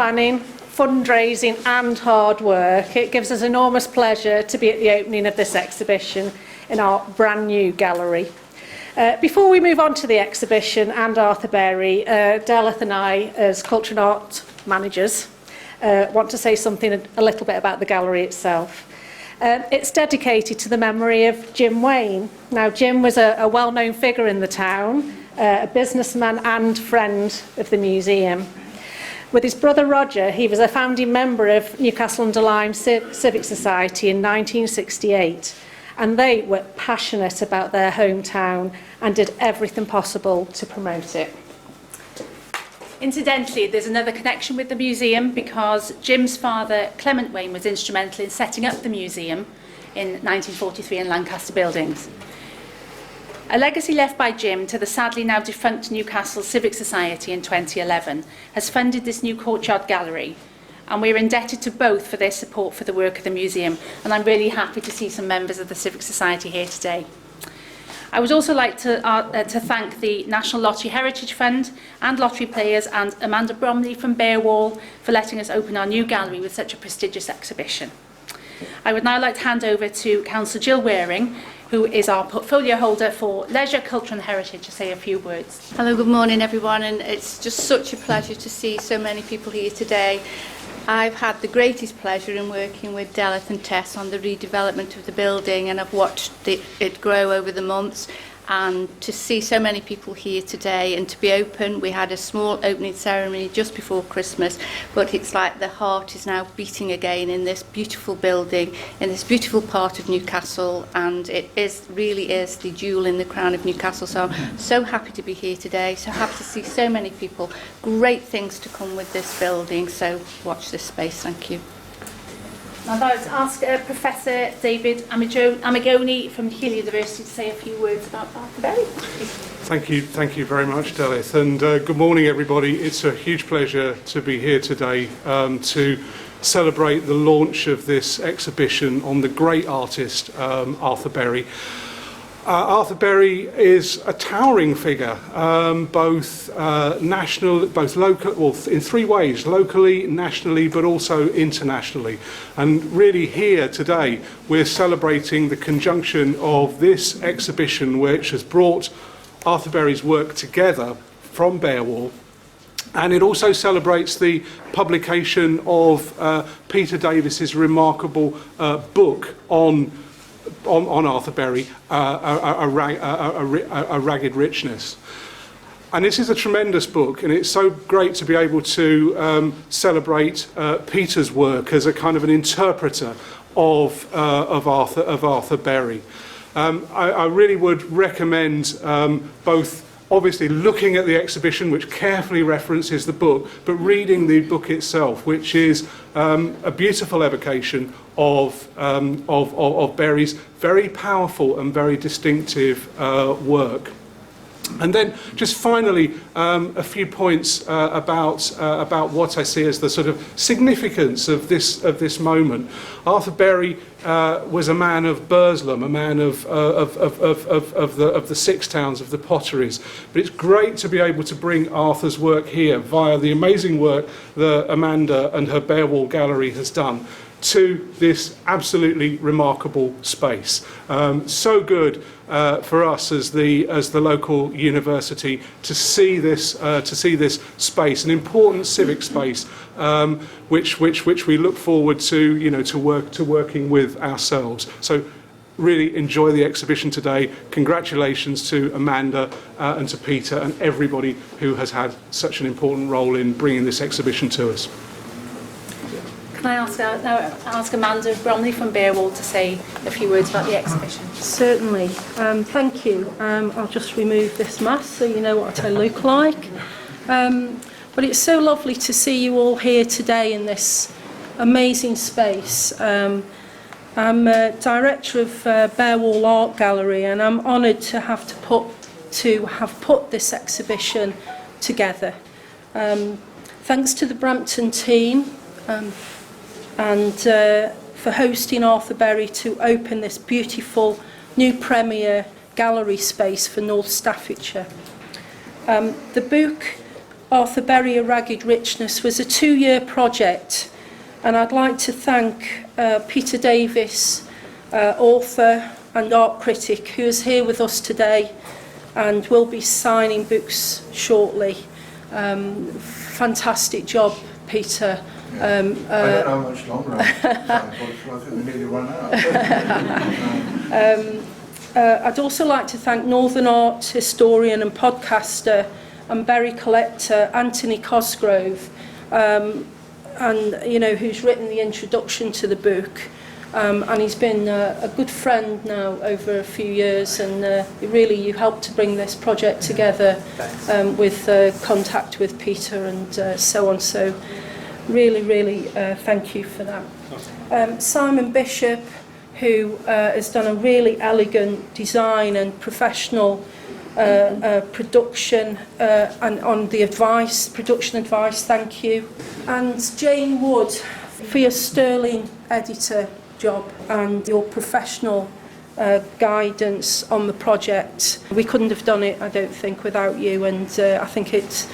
planning, fundraising and hard work, it gives us enormous pleasure to be at the opening of this exhibition in our brand new gallery. Before we move on to the exhibition and Arthur Berry, Delith and I, as Culture and Art managers, want to say something a little bit about the gallery itself. It's dedicated to the memory of Jim Wayne. Now, Jim was a well-known figure in the town, a businessman and friend of the museum. With his brother Roger, he was a founding member of Newcastle-under-Lyme Civic Society in 1968, and they were passionate about their hometown and did everything possible to promote it. Incidentally, there's another connection with the museum because Jim's father, Clement Wayne, was instrumental in setting up the museum in 1943 in Lancaster Buildings. A legacy left by Jim to the sadly now defunct Newcastle Civic Society in 2011 has funded this new courtyard gallery, and we're indebted to both for their support for the work of the museum, and I'm really happy to see some members of the Civic Society here today. I would also like to thank the National Lottery Heritage Fund and lottery players and Amanda Bromley from Barewall for letting us open our new gallery with such a prestigious exhibition. I would now like to hand over to Councillor Jill Waring, who is our portfolio holder for Leisure, Culture and Heritage, to say a few words. Hello, good morning everyone, and it's just such a pleasure to see so many people here today. I've had the greatest pleasure in working with Delith and Tess on the redevelopment of the building, and I've watched it grow over the months. And to see so many people here today and to be open, we had a small opening ceremony just before Christmas, but it's like the heart is now beating again in this beautiful building, in this beautiful part of Newcastle, and it really is the jewel in the crown of Newcastle. So I'm so happy to be here today, so happy to see so many people. Great things to come with this building, so watch this space. Thank you. I'd like to ask Professor David Amigoni from Keele University to say a few words about Arthur Berry. Thank you very much, Delith, and good morning everybody. It's a huge pleasure to be here today to celebrate the launch of this exhibition on the great artist Arthur Berry. Arthur Berry is a towering figure, both national, both local, well, in three ways: locally, nationally, but also internationally. And really, here today, we're celebrating the conjunction of this exhibition, which has brought Arthur Berry's work together from Barewall. And it also celebrates the publication of Peter Davies's remarkable book on Arthur Berry, a Ragged Richness. And this is a tremendous book, and it's so great to be able to celebrate Peter's work as a kind of an interpreter of Arthur Berry. I really would recommend both obviously looking at the exhibition, which carefully references the book, but reading the book itself, which is a beautiful evocation of Berry's very powerful and very distinctive work. And then, just finally, a few points about what I see as the sort of significance of this moment. Arthur Berry was a man of Burslem, a man of the Six Towns, of the potteries. But it's great to be able to bring Arthur's work here via the amazing work that Amanda and her Barewall Gallery has done to this absolutely remarkable space. So good for us as the local university to see this space, an important civic space, which we look forward to working with ourselves. So really enjoy the exhibition today. Congratulations to Amanda and to Peter and everybody who has had such an important role in bringing this exhibition to us. Can I ask Amanda Bromley from Barewall to say a few words about the exhibition? Certainly. Thank you. I'll just remove this mask so you know what I look like. But it's so lovely to see you all here today in this amazing space. I'm director of Barewall Art Gallery, and I'm honoured to have put this exhibition together. Thanks to the Brampton team. And for hosting Arthur Berry to open this beautiful new premier gallery space for North Staffordshire. The book Arthur Berry, A Ragged Richness was a 2-year project, and I'd like to thank Peter Davies, author and art critic, who is here with us today and will be signing books shortly. Fantastic job, Peter. I don't know how much longer I think we nearly run out. I'd also like to thank Northern art historian and podcaster and Berry collector Anthony Cosgrove, and who's written the introduction to the book, and he's been a good friend now over a few years, and you helped to bring this project together with contact with Peter and so on. So really thank you for that. Simon Bishop, who has done a really elegant design and professional production and on the production advice, thank you. And Jane Wood for your sterling editor job and your professional guidance on the project. We couldn't have done it, I don't think, without you, and I think it's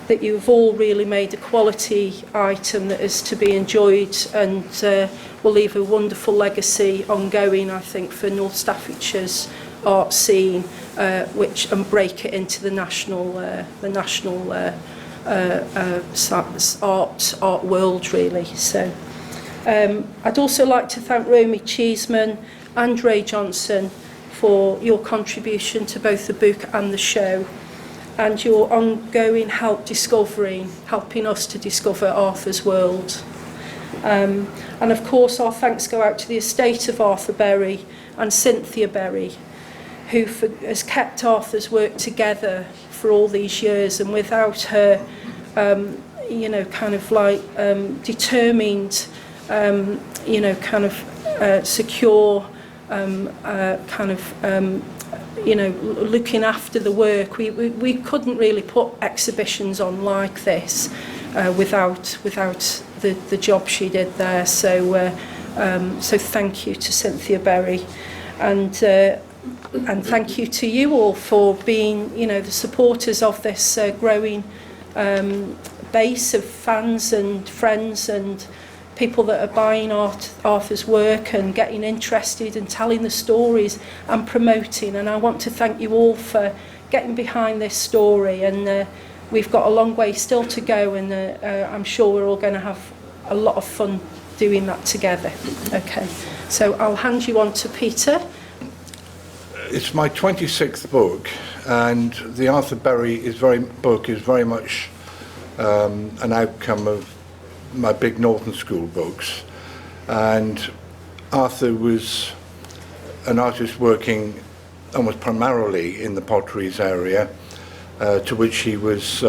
that you've all really made a quality item that is to be enjoyed and will leave a wonderful legacy ongoing, I think, for North Staffordshire's art scene, and break it into the national art world, really. So I'd also like to thank Romy Cheeseman and Ray Johnson for your contribution to both the book and the show, and your ongoing helping us to discover Arthur's world. And of course our thanks go out to the estate of Arthur Berry and Cynthia Berry, who has kept Arthur's work together for all these years, and without her determined secure looking after the work, we couldn't really put exhibitions on like this without the job she did there. So thank you to Cynthia Berry, and thank you to you all for being the supporters of this growing base of fans and friends and people that are buying Arthur's work and getting interested and telling the stories and promoting. And I want to thank you all for getting behind this story, and we've got a long way still to go, and I'm sure we're all going to have a lot of fun doing that together. Okay, so I'll hand you on to Peter. It's my 26th book, and the Arthur Berry book is very much an outcome of my big Northern School books. And Arthur was an artist working almost primarily in the potteries area, to which he was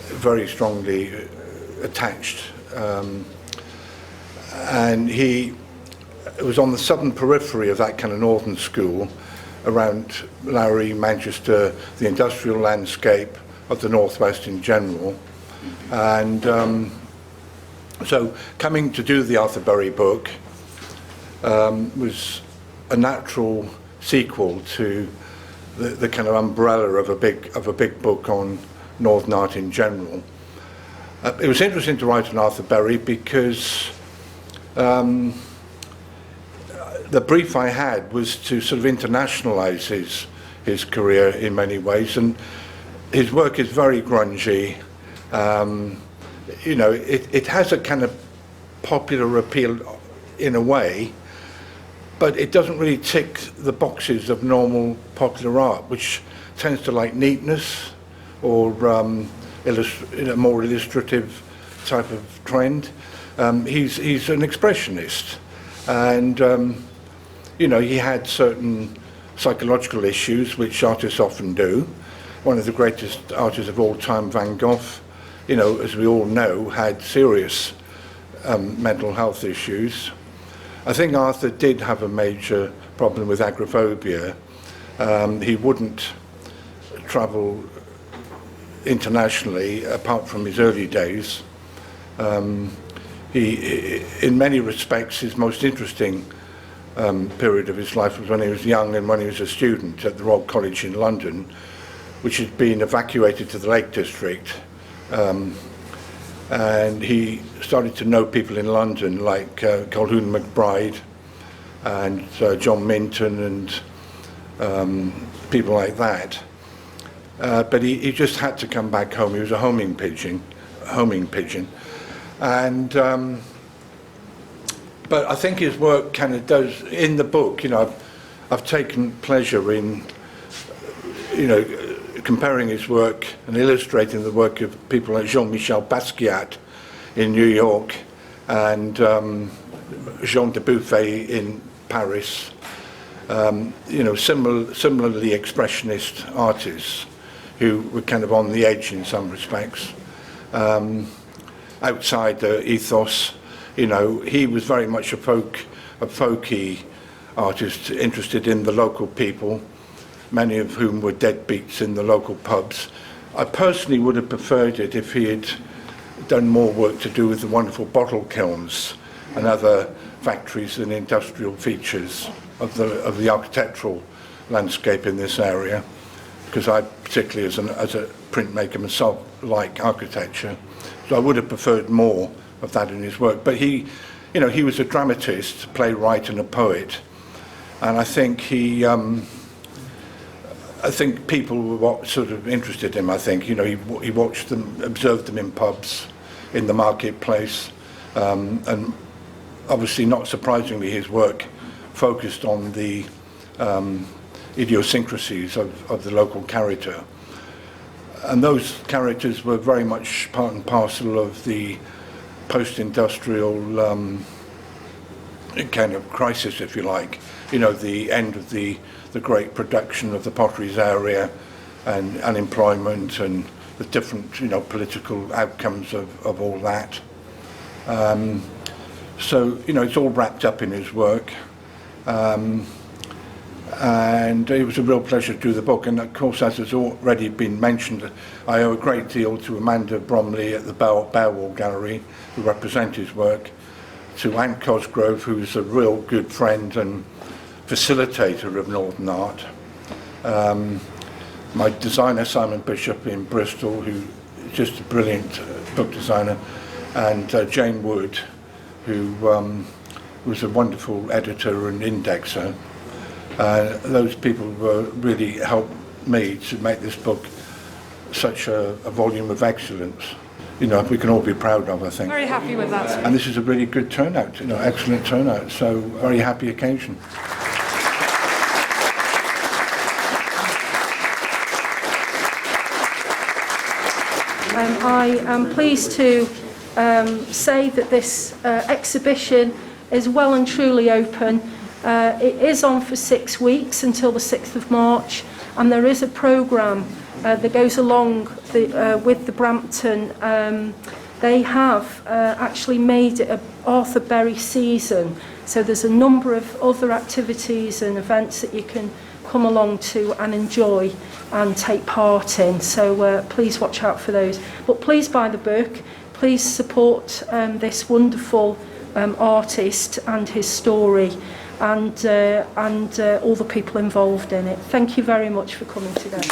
very strongly attached. And he was on the southern periphery of that kind of Northern School, around Lowry, Manchester, the industrial landscape of the Northwest in general. And so coming to do the Arthur Berry book was a natural sequel to the kind of umbrella of a big book on Northern art in general. It was interesting to write on Arthur Berry because the brief I had was to sort of internationalise his career in many ways, and his work is very grungy. It has a kind of popular appeal in a way, but it doesn't really tick the boxes of normal popular art, which tends to like neatness or a more illustrative type of trend. He's an expressionist, and he had certain psychological issues, which artists often do. One of the greatest artists of all time, Van Gogh, as we all know, had serious mental health issues. I think Arthur did have a major problem with agoraphobia. He wouldn't travel internationally apart from his early days. He, in many respects, his most interesting period of his life was when he was young and when he was a student at the Royal College in London, which had been evacuated to the Lake District. And he started to know people in London like Calhoun McBride and John Minton and people like that. But he just had to come back home. He was a homing pigeon. And but I think his work kind of does, in the book, you know, I've taken pleasure in, you know, comparing his work and illustrating the work of people like Jean-Michel Basquiat in New York and Jean de Buffet in Paris, you know, similarly expressionist artists who were kind of on the edge in some respects, outside the ethos. You know, he was very much a folky artist, interested in the local people, many of whom were deadbeats in the local pubs. I personally would have preferred it if he had done more work to do with the wonderful bottle kilns and other factories and industrial features of the architectural landscape in this area, because I particularly as a printmaker myself like architecture, so I would have preferred more of that in his work. But he, you know, he was a dramatist, playwright and a poet, and I think he I think people were sort of interested in him. I think, you know, he watched them, observed them in pubs, in the marketplace, and obviously, not surprisingly, his work focused on the idiosyncrasies of the local character. And those characters were very much part and parcel of the post-industrial kind of crisis, if you like. You know, the end of the great production of the potteries area and unemployment and the different, you know, political outcomes of all that. So, you know, it's all wrapped up in his work. And it was a real pleasure to do the book. And of course, as has already been mentioned, I owe a great deal to Amanda Bromley at the Barewall Gallery, who represent his work, to Ant Cosgrove, who's a real good friend and facilitator of Northern art. My designer, Simon Bishop in Bristol, who is just a brilliant book designer, and Jane Wood, who was a wonderful editor and indexer. Those people really helped me to make this book such a volume of excellence. You know, we can all be proud of, I think. Very happy with that. And this is a really good turnout, you know, excellent turnout, so very happy occasion. I am pleased to say that this exhibition is well and truly open. It is on for 6 weeks until the 6th of March, and there is a programme that goes along with the Brampton. They have actually made it an Arthur Berry season, so there's a number of other activities and events that you can come along to and enjoy and take part in, so please watch out for those. But please buy the book, please support this wonderful artist and his story, and all the people involved in it. Thank you very much for coming today.